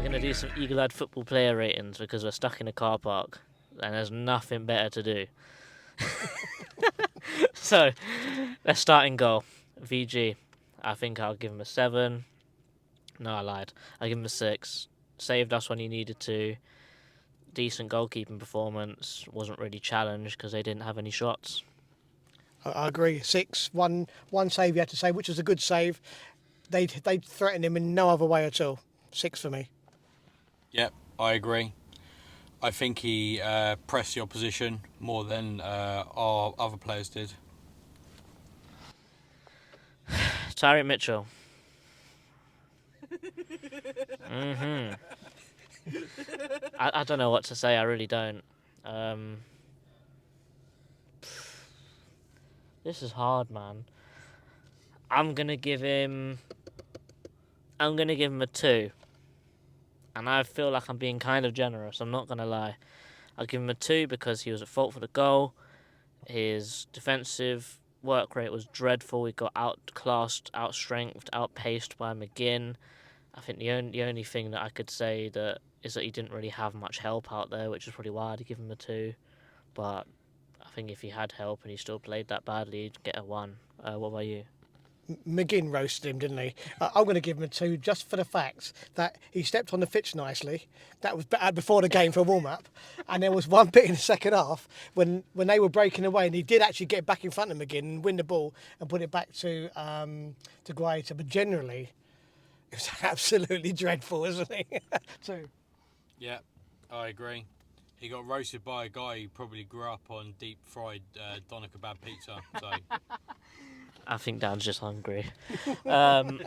going to do some Eagle-eyed football player ratings because we're stuck in a car park and there's nothing better to do. So, let's start in goal. VG, I think I'll give him a 7. No, I lied. I'll give him a 6. Saved us when he needed to. Decent goalkeeping performance. Wasn't really challenged because they didn't have any shots. I agree. 6. One save you had to save, which was a good save. They threatened him in no other way at all. 6 for me. Yep, I agree. I think he pressed the opposition more than our other players did. Tyreek Mitchell. I don't know what to say. I really don't. This is hard, man. I'm gonna give him a 2. And I feel like I'm being kind of generous. I'm not gonna lie. I'll give him a 2 because he was at fault for the goal. His defensive work rate was dreadful. He got outclassed, outstrengthed, outpaced by McGinn. I think the only thing that I could say is that he didn't really have much help out there, which is probably why I'd give him a 2. But I think if he had help and he still played that badly, he'd get a 1. What about you? McGinn roasted him, didn't he? I'm going to give him a 2 just for the fact that he stepped on the pitch nicely. That was before the game for a warm-up. And there was one bit in the second half when they were breaking away and he did actually get back in front of McGinn and win the ball and put it back to Guaita. But generally, it was absolutely dreadful, isn't he? 2. Yeah, I agree. He got roasted by a guy who probably grew up on deep-fried doner kebab pizza. So. I think Dan's just hungry. On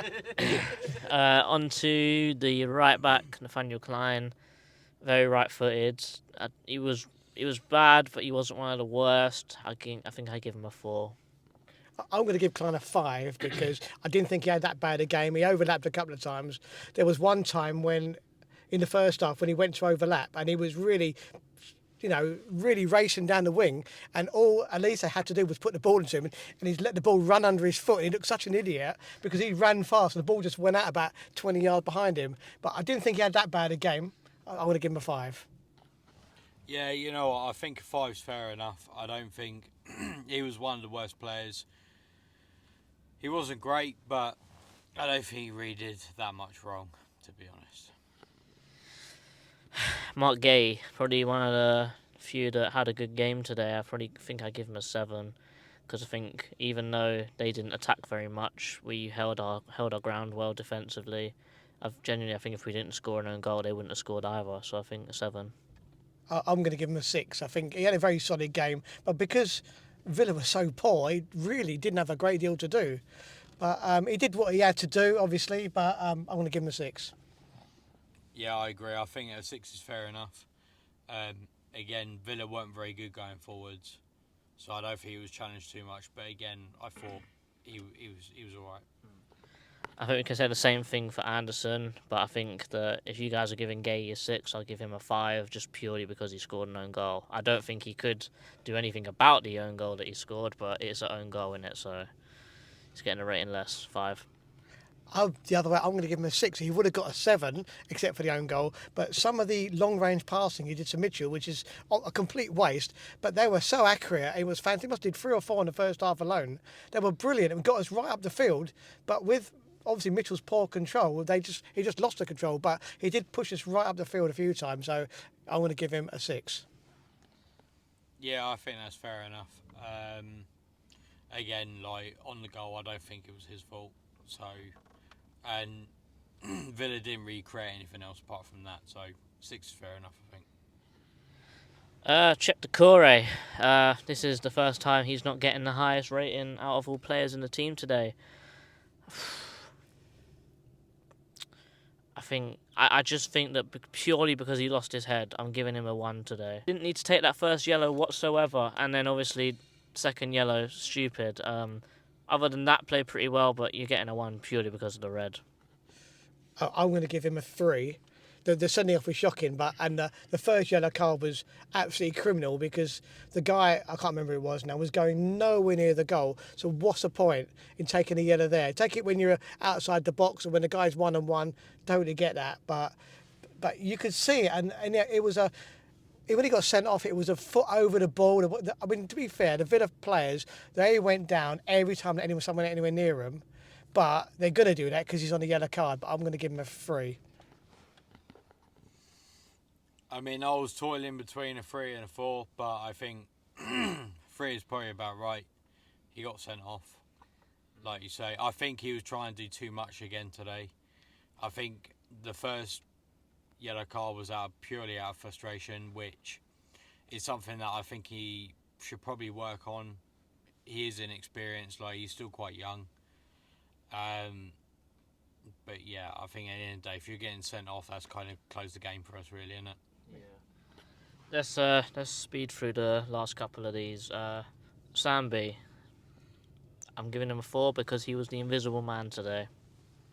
to the right back, Nathaniel Klein. Very right-footed. He was bad, but he wasn't one of the worst. I think I give him a 4. I'm going to give Klein a 5 because I didn't think he had that bad a game. He overlapped a couple of times. There was one time when, in the first half, when he went to overlap and he was really racing down the wing, and all Elisa had to do was put the ball into him, and he's let the ball run under his foot. And he looked such an idiot because he ran fast, and the ball just went out about 20 yards behind him. But I didn't think he had that bad a game. I want to give him a 5. Yeah, you know what? I think a 5's fair enough. I don't think he was one of the worst players. He wasn't great, but I don't think he really did that much wrong, to be honest. Mark Gay, probably one of the few that had a good game today. I probably think I'd give him a 7 because I think even though they didn't attack very much, we held our ground well defensively. I think if we didn't score an own goal, they wouldn't have scored either. So I think a 7. I'm going to give him a 6. I think he had a very solid game, but because Villa was so poor, he really didn't have a great deal to do. But he did what he had to do, obviously, but I'm going to give him a 6. Yeah, I agree. I think a 6 is fair enough. Again, Villa weren't very good going forwards, so I don't think he was challenged too much. But again, I thought he was all right. I think we can say the same thing for Anderson, but I think that if you guys are giving Gay a 6, I'll give him a 5 just purely because he scored an own goal. I don't think he could do anything about the own goal that he scored, but it's an own goal in it, so he's getting a rating less, 5. The other way, I'm going to give him a 6. He would have got a 7, except for the own goal. But some of the long-range passing he did to Mitchell, which is a complete waste, but they were so accurate. It was fantastic. He must have did 3 or 4 in the first half alone. They were brilliant and got us right up the field. But with obviously Mitchell's poor control, he just lost the control. But he did push us right up the field a few times. So I want to give him a 6. Yeah, I think that's fair enough. Again, like on the goal, I don't think it was his fault. So. And Villa didn't really create anything else apart from that, so 6 is fair enough, I think. Chip Decore. This is the first time he's not getting the highest rating out of all players in the team today. I just think that purely because he lost his head, I'm giving him a 1 today. Didn't need to take that first yellow whatsoever, and then obviously second yellow, stupid. Other than that, played pretty well, but you're getting a 1 purely because of the red. I'm going to give him a 3. The sending off was shocking, but the first yellow card was absolutely criminal because the guy, I can't remember who it was now, was going nowhere near the goal. So what's the point in taking a yellow there? Take it when you're outside the box or when the guy's 1-on-1. Totally get that, but but you could see it, and it was a. When he got sent off, it was a foot over the ball. I mean, to be fair, the Villa players, they went down every time that someone anywhere near him, but they're going to do that because he's on a yellow card. But I'm going to give him a 3. I mean, I was toiling between a 3 and a 4, but I think 3 is probably about right. He got sent off, like you say. I think he was trying to do too much again today. I think the first yellow card was purely out of frustration, which is something that I think he should probably work on. He is inexperienced, like he's still quite young. But yeah, I think at the end of the day, if you're getting sent off, that's kind of closed the game for us, really, isn't it? Yeah. Let's speed through the last couple of these. Sambi, I'm giving him a 4 because he was the invisible man today.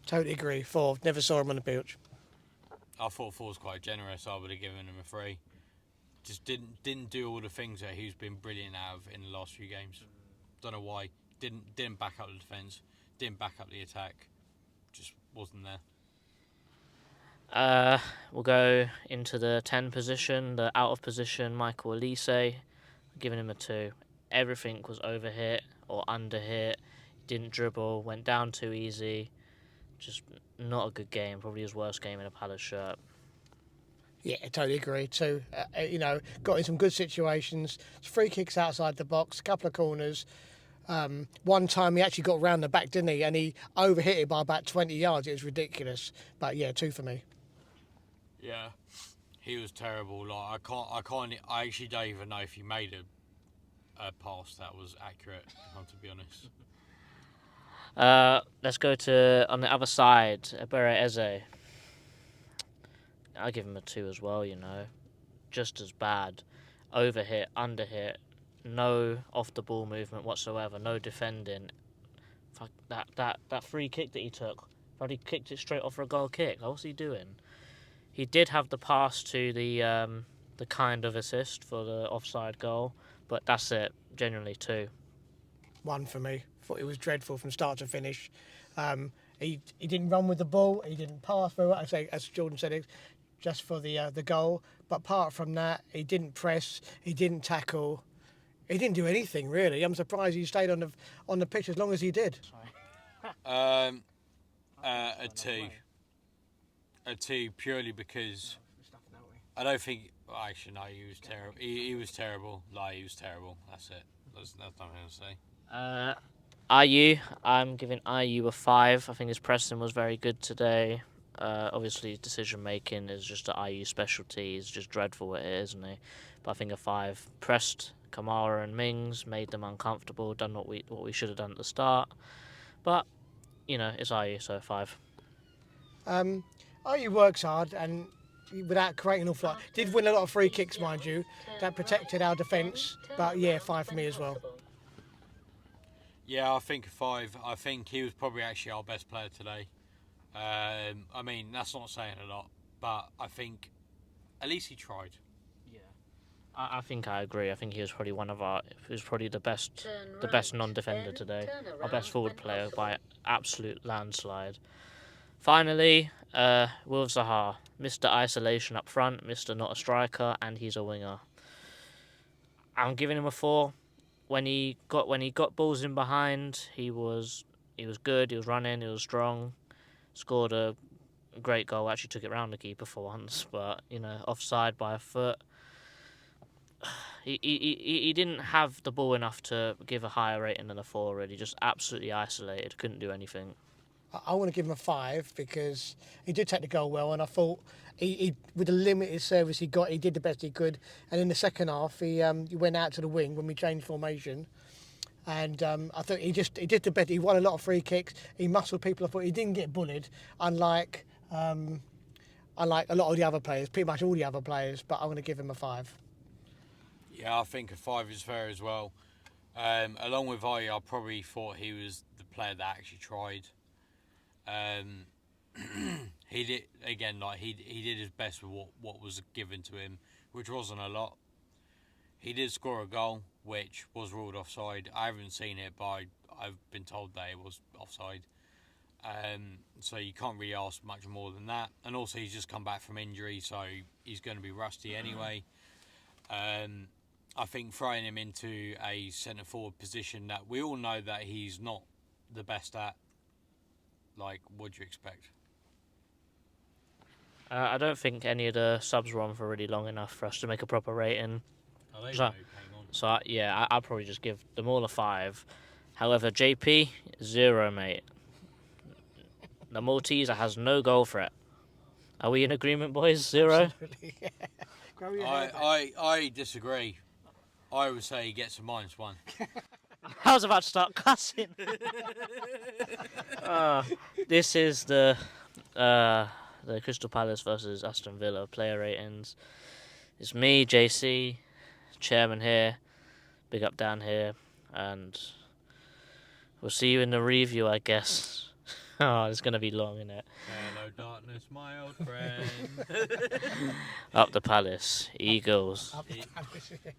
Totally agree. 4. Never saw him on the pitch. I thought 4 was quite generous. I would have given him a 3. Just didn't do all the things that he's been brilliant out of in the last few games. Don't know why. Didn't back up the defence. Didn't back up the attack. Just wasn't there. We'll go into the 10 position, the out of position Michael Elise, giving him a 2. Everything was overhit or underhit. Didn't dribble, went down too easy. Just not a good game. Probably his worst game in a Palace shirt. Yeah, I totally agree too. Got in some good situations. Free kicks outside the box, a couple of corners. One time he actually got round the back, didn't he? And he overhit it by about 20 yards. It was ridiculous. But yeah, 2 for me. Yeah, he was terrible. Like I actually don't even know if he made a pass that was accurate. To be honest. Let's go to on the other side, Ebere Eze. I give him a 2 as well. Just as bad. Overhit, underhit, no off the ball movement whatsoever, no defending. Fuck that free kick that he took. But he kicked it straight off for a goal kick. Like, what's he doing? He did have the pass to the kind of assist for the offside goal, but that's it. Genuinely 2. 1 for me. Thought it was dreadful from start to finish. He didn't run with the ball. He didn't pass very well. I say, as Jordan said, just for the goal. But apart from that, he didn't press. He didn't tackle. He didn't do anything really. I'm surprised he stayed on the pitch as long as he did. A 2. A 2 purely because I don't think. Actually, no, he was terrible. He was terrible. Like, he was terrible. That's it. That's nothing to say. IU, I'm giving IU a 5. I think his pressing was very good today. Obviously, decision making is just an IU specialty. He's just dreadful at it, isn't he? But I think a 5. Pressed Kamara and Mings, made them uncomfortable. Done what we should have done at the start. But it's IU, so 5. IU works hard and without creating an awful lot. Did win a lot of free kicks, mind you. That protected our defence. But yeah, 5 for me as well. Yeah, I think a 5. I think he was probably actually our best player today. I mean, that's not saying a lot, but I think at least he tried. Yeah, I think I agree. I think he was probably the best non-defender today. Our best forward player by absolute landslide. Finally, Will Zaha, Mr. Isolation up front, Mr. Not a striker, and he's a winger. I'm giving him a 4. When he got balls in behind, he was good. He was running. He was strong. Scored a great goal. Actually took it round the keeper for once, but offside by a foot. He didn't have the ball enough to give a higher rating than a 4. Really, just absolutely isolated. Couldn't do anything. I want to give him a 5 because he did take the goal well, and I thought he with the limited service he got, he did the best he could. And in the second half, he went out to the wing when we changed formation, and I thought he did the best. He won a lot of free kicks. He muscled people. I thought he didn't get bullied, unlike a lot of the other players, pretty much all the other players. But I'm going to give him a 5. Yeah, I think a 5 is fair as well. Along with I probably thought he was the player that actually tried. He did again, like he did his best with what was given to him, which wasn't a lot. He did score a goal, which was ruled offside. I haven't seen it, but I've been told that it was offside. So you can't really ask much more than that. And also he's just come back from injury, so he's going to be rusty anyway. I think throwing him into a centre forward position that we all know that he's not the best at, like, what do you expect? I don't think any of the subs were on for really long enough for us to make a proper rating. Oh, they So- know who came on. So, I'll probably just give them all a 5. However, JP, 0, mate. The Malteser has no goal threat. Are we in agreement, boys? 0? Absolutely, yeah. Grow your hair back. I disagree. I would say he gets a -1. I was about to start cussing. This is the Crystal Palace versus Aston Villa player ratings. It's me, JC, chairman here. Big up Dan here, and we'll see you in the review, I guess. Oh, it's gonna be long, isn't it? Hello, darkness, my old friend. Up the Palace, Eagles. Up the Palace, yeah.